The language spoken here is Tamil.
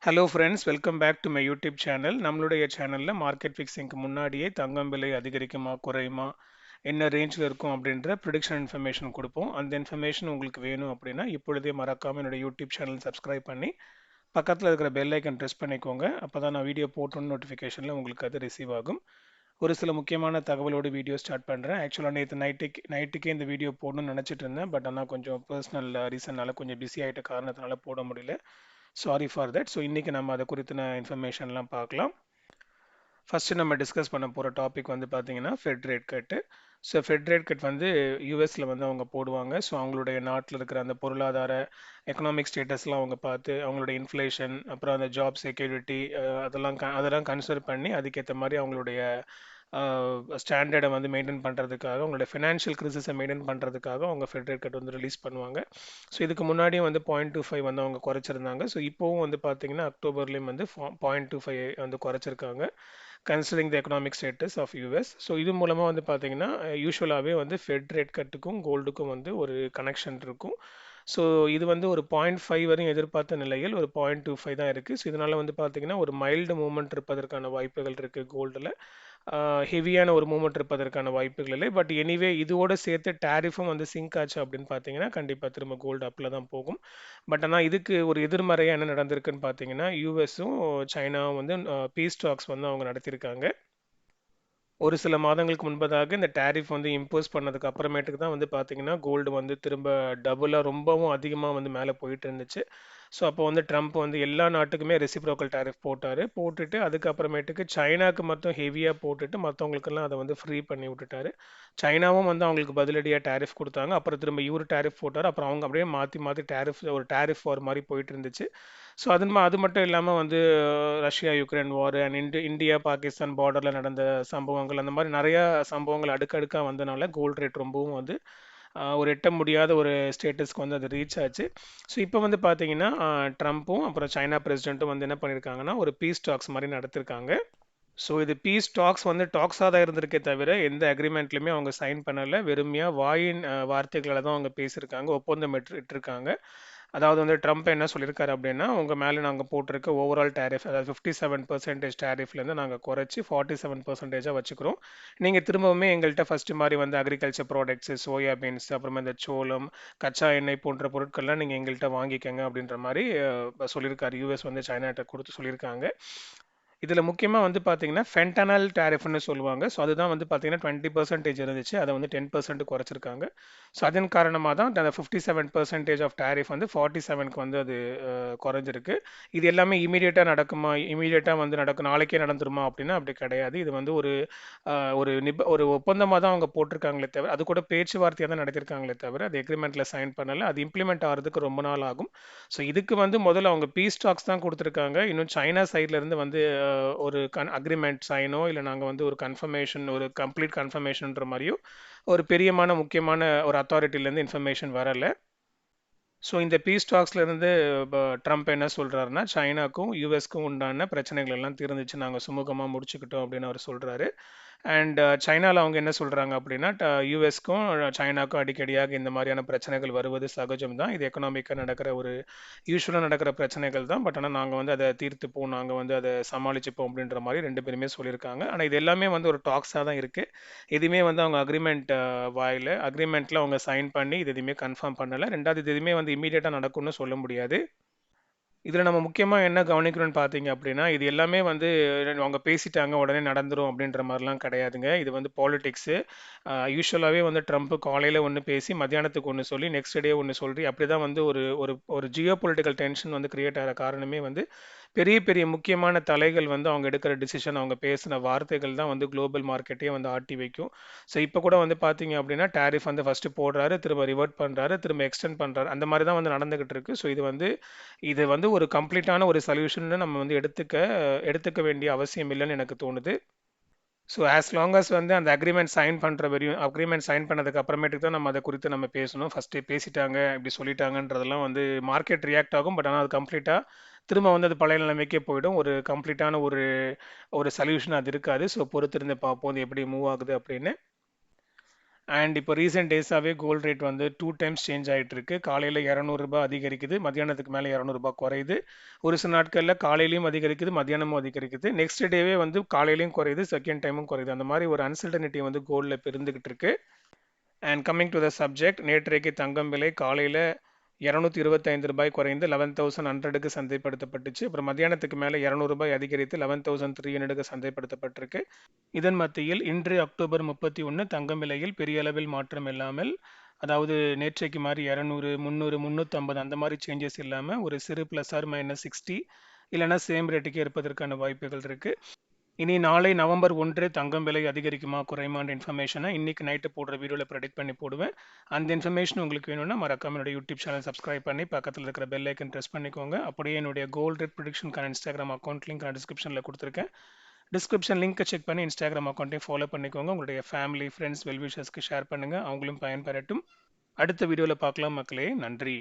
Hello friends, welcome back to my YouTube channel. நம்மளுடைய சேனலில் மார்க்கெட் ஃபிக்ஸிங்க்கு முன்னாடியே தங்கம் விலை அதிகரிக்குமா குறையுமா, என்ன ரேஞ்சில் இருக்கும் அப்படின்ற ப்ரிடிக்ஷன் இன்ஃபர்மேஷன் கொடுப்போம். அந்த இன்ஃபர்மேஷன் உங்களுக்கு வேணும் அப்படின்னா இப்பொழுதே மறக்காமல் என்னோட யூடியூப் சேனல் சப்ஸ்கிரைப் பண்ணி பக்கத்தில் இருக்கிற பெல் ஐக்கன் ப்ரெஸ் பண்ணிக்கோங்க. அப்போ தான் நான் வீடியோ போட்டோன்னு நோட்டிஃபிகேஷனில் உங்களுக்கு அது ரிசீவ் ஆகும். ஒரு சில முக்கியமான தகவலோடு வீடியோ ஸ்டார்ட் பண்ணுறேன். ஆக்சுவலாக நேற்று நைட்டுக்கே இந்த வீடியோ போடணும்னு நினச்சிட்டு இருந்தேன். பட் ஆனால் கொஞ்சம் பர்சனல் ரீசன்னால கொஞ்சம் பிஸி ஆகிட்ட காரணத்தினால போட முடியல. Sorry for that. ஸோ இன்றைக்கி நம்ம அதை குறித்தின இன்ஃபர்மேஷன்லாம் பார்க்கலாம். ஃபஸ்ட்டு நம்ம டிஸ்கஸ் பண்ண போகிற டாபிக் வந்து பார்த்தீங்கன்னா ஃபெட் ரேட் கட்டு. ஸோ ஃபெட் ரேட் கட் வந்து யூஎஸில் வந்து அவங்க போடுவாங்க. ஸோ அவங்களுடைய நாட்டில் இருக்கிற அந்த பொருளாதார எக்கனாமிக் ஸ்டேட்டஸ்லாம் அவங்க பார்த்து அவங்களுடைய இன்ஃப்ளேஷன், அப்புறம் அந்த ஜாப் செக்யூரிட்டி, அதெல்லாம் கன்சிடர் பண்ணி அதுக்கேற்ற மாதிரி அவங்களுடைய ஸ்டாண்டர்டை வந்து மெயின்டைன் பண்ணுறதுக்காக, அவங்களுடைய ஃபினான்ஷியல் கிரிசிஸை மெயின்டைன் பண்ணுறதுக்காக அவங்க ஃபெட் ரேட் கட் வந்து ரிலீஸ் பண்ணுவாங்க. ஸோ இதுக்கு முன்னாடியும் வந்து 0.25 வந்து அவங்க குறைச்சிருந்தாங்க. ஸோ இப்போவும் வந்து பார்த்தீங்கன்னா அக்டோபர்லேயும் வந்து 0.25 வந்து குறைச்சிருக்காங்க, considering the economic status of US. So இது மூலமாக வந்து பார்த்தீங்கன்னா யூஸ்வலாகவே வந்து ஃபெட் ரேட் கட்டுக்கும் கோல்டுக்கும் வந்து ஒரு கனெக்ஷன் இருக்கும். ஸோ இது வந்து ஒரு 0.5 வரையும் எதிர்பார்த்த நிலையில் ஒரு 0.25 தான் இருக்குது. ஸோ இதனால் வந்து பார்த்தீங்கன்னா ஒரு மைல்டு மூவ்மெண்ட் இருப்பதற்கான வாய்ப்புகள் இருக்குது கோல்டில். ஹெவியான ஒரு மூவ்மெண்ட் இருப்பதற்கான வாய்ப்புகள் இல்லை. பட் எனிவே இதோட சேர்த்து டேரிஃபும் வந்து சிங்க் ஆச்சு அப்படின்னு பார்த்தீங்கன்னா கண்டிப்பாக திரும்ப கோல்டு அப்பில் தான் போகும். பட் ஆனால் இதுக்கு ஒரு எதிர்மறையாக என்ன நடந்திருக்குன்னு பார்த்தீங்கன்னா யூஎஸும் சைனாவும் வந்து பீஸ் டாக்ஸ் வந்து அவங்க நடத்தியிருக்காங்க. ஒரு சில மாதங்களுக்கு முன்பதாக இந்த டேரிஃப் வந்து இம்போஸ் பண்ணதுக்கு அப்புறமேட்டுக்கு தான் வந்து பார்த்தீங்கன்னா கோல்டு வந்து திரும்ப டபுளாக ரொம்பவும் அதிகமாக வந்து மேலே போயிட்டு இருந்துச்சு. ஸோ அப்போ வந்து ட்ரம்ப் வந்து எல்லா நாட்டுக்குமே ரெசிப்ரோக்கல் டேரிஃப் போட்டுட்டு அதுக்கப்புறமேட்டுக்கு சைனாக்கு மட்டும் ஹெவியாக போட்டுட்டு மற்றவங்களுக்கெல்லாம் அதை வந்து ஃப்ரீ பண்ணி விட்டுட்டாரு. சைனாவும் வந்து அவங்களுக்கு பதிலடியாக டேரிஃப் கொடுத்தாங்க. அப்புறம் திரும்ப இவரு டேரிஃப் போட்டார். அப்புறம் அவங்க அப்படியே மாற்றி மாற்றி டேரிஃப் வார் மாதிரி போயிட்டு இருந்துச்சு. ஸோ அது மட்டும் இல்லாமல் வந்து Russia Ukraine war and India Pakistan பார்டரில் நடந்த சம்பவங்கள், அந்த மாதிரி நிறையா சம்பவங்கள் அடுக்கடுக்காக வந்தனால கோல்ட் ரேட் ரொம்பவும் வந்து ஒரு எட்ட முடியாத ஒரு ஸ்டேட்டஸ்க்கு வந்து அது ரீச் ஆச்சு. ஸோ இப்போ வந்து பார்த்தீங்கன்னா ட்ரம்ப்பும் அப்புறம் சைனா பிரசிடென்ட்டும் வந்து என்ன பண்ணியிருக்காங்கன்னா ஒரு பீஸ் டாக்ஸ் மாதிரி நடத்திருக்காங்க. ஸோ இது பீஸ் டாக்ஸ் வந்து டாக்ஸாக தான் இருந்திருக்கே தவிர எந்த அக்ரிமெண்ட்லையுமே அவங்க சைன் பண்ணலை. வெறுமையாக வாயின் வார்த்தைகளை தான் அவங்க பேசியிருக்காங்க, ஒப்பந்தம் இட்டிருக்காங்க. அதாவது வந்து ட்ரம்ப் என்ன சொல்லியிருக்காரு அப்படின்னா, உங்கள் மேலே நாங்கள் போட்டிருக்க ஓவரால் டேரிஃப், அதாவது 57% டேரிஃப்லேருந்து நாங்கள் குறைச்சி 47%ஆக வச்சுக்கிறோம். நீங்கள் திரும்பவுமே எங்கள்கிட்ட ஃபஸ்ட்டு மாதிரி வந்து அக்ரிகல்ச்சர் ப்ராடக்ட்ஸு, சோயா பீன்ஸ், அப்புறமா இந்த சோளம், கச்சா எண்ணெய் போன்ற பொருட்கள்லாம் நீங்கள் எங்கள்கிட்ட வாங்கிக்கங்க அப்படின்ற மாதிரி சொல்லியிருக்காரு. யூஎஸ் வந்து சைனாட்ட கொடுத்து சொல்லியிருக்காங்க. இதில் முக்கியமாக வந்து பார்த்தீங்கன்னா ஃபென்டனல் டேரிஃப்னு சொல்லுவாங்க. ஸோ அதுதான் வந்து பார்த்தீங்கன்னா 20% இருந்துச்சு, அதை வந்து 10% குறைச்சிருக்காங்க. ஸோ அதன் காரணமாக தான் அந்த 57% ஆஃப் டேரிஃப் வந்து 47க்கு வந்து அது குறைஞ்சிருக்கு. இது எல்லாமே இமீடியட்டாக நடக்குமா, இமீடியட்டாக வந்து நடக்கும், நாளைக்கே நடந்துருமா அப்படின்னா அப்படி கிடையாது. இது வந்து ஒரு ஒப்பந்தமாக தான் அவங்க போட்டிருக்காங்களே தவிர, அது கூட பேச்சுவார்த்தையாக தான் நடத்திருக்காங்களே தவிர அது எக்ரிமெண்ட்டில் சைன் பண்ணலை. அது இம்ப்ளிமெண்ட் ஆகிறதுக்கு ரொம்ப நாள் ஆகும். ஸோ இதுக்கு வந்து முதல்ல அவங்க பீஸ் டாக்ஸ் தான் கொடுத்துருக்காங்க. இன்னும் சைனா சைட்லேருந்து வந்து ஒரு அக்ரிமெண்ட் சைனோ இல்லை நாங்கள் வந்து ஒரு கன்ஃபர்மேஷன், ஒரு கம்ப்ளீட் கன்ஃபர்மேஷன்ற மாதிரியோ ஒரு பெரியமான முக்கியமான ஒரு அத்தாரிட்டிலேருந்து இன்ஃபர்மேஷன் வரலை. ஸோ இந்த பீஸ் டாக்ஸ்லேருந்து ட்ரம்ப் என்ன சொல்கிறாருன்னா, சைனாக்கும் யூஎஸ்க்கும் உண்டான பிரச்சனைகள் எல்லாம் தீர்ந்துச்சு, நாங்கள் சுமூகமாக முடிச்சுக்கிட்டோம் அப்படின்னு அவர் சொல்கிறாரு. அண்ட் சைனாவில் அவங்க என்ன சொல்கிறாங்க அப்படின்னா, யூஎஸ்க்கும் சைனாக்கும் அடிக்கடியாக இந்த மாதிரியான பிரச்சனைகள் வருவது சகஜம் தான், இது எக்கனாமிக்காக நடக்கிற ஒரு யூஸ்வலாக நடக்கிற பிரச்சனைகள் தான். பட் ஆனால் நாங்கள் வந்து அதை தீர்த்துப்போம், நாங்கள் வந்து அதை சமாளிச்சுப்போம் அப்படின்ற மாதிரி ரெண்டு பேருமே சொல்லியிருக்காங்க. ஆனால் இது எல்லாமே வந்து ஒரு டாக்ஸாக தான் இருக்குது. எதுவுமே வந்து அவங்க அக்ரிமெண்ட்டில் அவங்க சைன் பண்ணி இது எதுவுமே கன்ஃபார்ம் பண்ணலை. ரெண்டாவது இது எதுவுமே வந்து இமீடியட்டாக நடக்கும்னு சொல்ல முடியாது. இதில் நம்ம முக்கியமாக என்ன கவனிக்கணும்னு பார்த்தீங்க அப்படின்னா, இது எல்லாமே வந்து அவங்க பேசிட்டாங்க உடனே நடந்துரும் அப்படின்ற மாதிரிலாம் கிடையாதுங்க. இது வந்து பாலிடிக்ஸு. யூசுவலாகவே வந்து ட்ரம்ப் காலையில் ஒன்று பேசி மத்தியானத்துக்கு ஒன்று சொல்லி நெக்ஸ்ட் டே ஒன்று சொல்லி அப்படி தான் வந்து ஒரு ஒரு ஒரு ஜியோ பொலிட்டிக்கல் டென்ஷன் வந்து கிரியேட் ஆகிற காரணமே வந்து பெரிய பெரிய முக்கியமான தலைகள் வந்து அவங்க எடுக்கிற டிசிஷன், அவங்க பேசின வார்த்தைகள் தான் வந்து குளோபல் மார்க்கெட்டையே வந்து ஆட்டி வைக்கும். ஸோ இப்போ கூட வந்து பார்த்தீங்க அப்படின்னா டேரிஃப் வந்து ஃபஸ்ட்டு போடுறாரு, திரும்ப ரிவர்ட் பண்ணுறாரு, திரும்ப எக்ஸ்டெண்ட் பண்ணுறாரு, அந்த மாதிரி தான் வந்து நடந்துகிட்டு இருக்கு. ஸோ இது வந்து ஒரு கம்ப்ளீட்டான ஒரு சொல்யூஷன் நம்ம வந்து எடுத்துக்க வேண்டிய அவசியம் இல்லைன்னு எனக்கு தோணுது. ஸோ ஆஸ் லாங் அஸ் வந்து அந்த அக்ரிமெண்ட் சைன் பண்ணதுக்கு அப்புறமேட்டுக்கு தான் நம்ம அதை குறித்து நம்ம பேசணும். ஃபஸ்ட்டு பேசிட்டாங்க இப்படி சொல்லிட்டாங்கன்றதெல்லாம் வந்து மார்க்கெட் ரியாக்ட் ஆகும். பட் ஆனால் அது கம்ப்ளீட்டாக திரும்ப வந்து அது பழைய நிலைமைக்கே போயிடும். ஒரு கம்ப்ளீட்டான ஒரு ஒரு சொல்யூஷன் அது இருக்காது. ஸோ பொறுத்திருந்து பார்ப்போம் அது எப்படி மூவ் ஆகுது அப்படின்னு. அண்ட் இப்போ ரீசெண்ட் டேஸாவே கோல்ட் ரேட் வந்து 2 டைம்ஸ் சேஞ்ச் ஆயிட்டு இருக்கு. காலையில ரூ. 200 அதிகரிக்குது, மத்தியானத்துக்கு மேல ரூ. 200 குறையுது. ஒரு சில நாட்கள்ல காலையிலயும் அதிகரிக்குது, மத்தியானமும் அதிகரிக்குது. நெக்ஸ்ட் டேவே வந்து காலையிலயும் குறையுது, செகண்ட் டைமும் குறையுது. அந்த மாதிரி ஒரு அன்சர்டனிட்டி வந்து கோல்ட்ல இப்போ இருந்துகிட்டு இருக்கு. And coming to the subject, நேற்றைக்கு தங்கம் விலை காலையில ரூ. 225 குறைந்து 11,100க்கு சந்தைப்படுத்தப்பட்டுச்சு. அப்புறம் மத்தியானத்துக்கு மேல ரூ. 200 அதிகரித்து 11,300க்கு சந்தைப்படுத்தப்பட்டிருக்கு. இதன் மத்தியில் இன்று அக்டோபர் 31 தங்கம் விலையில் பெரிய அளவில் மாற்றம் இல்லாமல், அதாவது நேற்றைக்கு மாதிரி 200, 300, 350 அந்த மாதிரி சேஞ்சஸ் இல்லாம ஒரு சிறு பிளஸ் ஆர் மைனஸ் 60 இல்லைன்னா சேம் ரேட்டுக்கு இருப்பதற்கான வாய்ப்புகள் இருக்கு. இனி நாளை நவம்பர் 1 தங்கம் விலை அதிகரிக்குமா குறையுமான்ற இன்ஃபர்மேஷனை இன்னைக்கு நைட்டு போடுற வீடியோவில் ப்ரெடிக்ட் பண்ணி போடுவேன். அந்த இன்ஃபர்மேஷன் உங்களுக்கு வேணும்னா மறக்காம என்னோட யூடியூப் சேனல் சப்ஸ்கிரைப் பண்ணி பக்கத்தில் இருக்கிற பெல் ஐக்கன் ப்ரெஸ் பண்ணிக்கோங்க. அப்படியே என்னுடைய கோல்ட் ரேட் ப்ரிடிக்ஷனுக்கான இன்ஸ்டாகிராம் அக்கௌண்ட் லிங்க் நான் டிஸ்கிரிப்ஷனில் கொடுத்துருக்கேன். டிஸ்கிரிப்ஷன் லிங்க்கை செக் பண்ணி இன்ஸ்டாகிராம் அக்கௌண்ட்டையும் ஃபாலோ பண்ணிக்கோங்க. உங்களுடைய ஃபேமிலி ஃப்ரெண்ட்ஸ் வெல்விஷர்ஸ்க்கு ஷேர் பண்ணுங்கள், அவங்களும் பயன்பெறட்டும். அடுத்த வீடியோவில் பார்க்கலாம் மக்களே. நன்றி.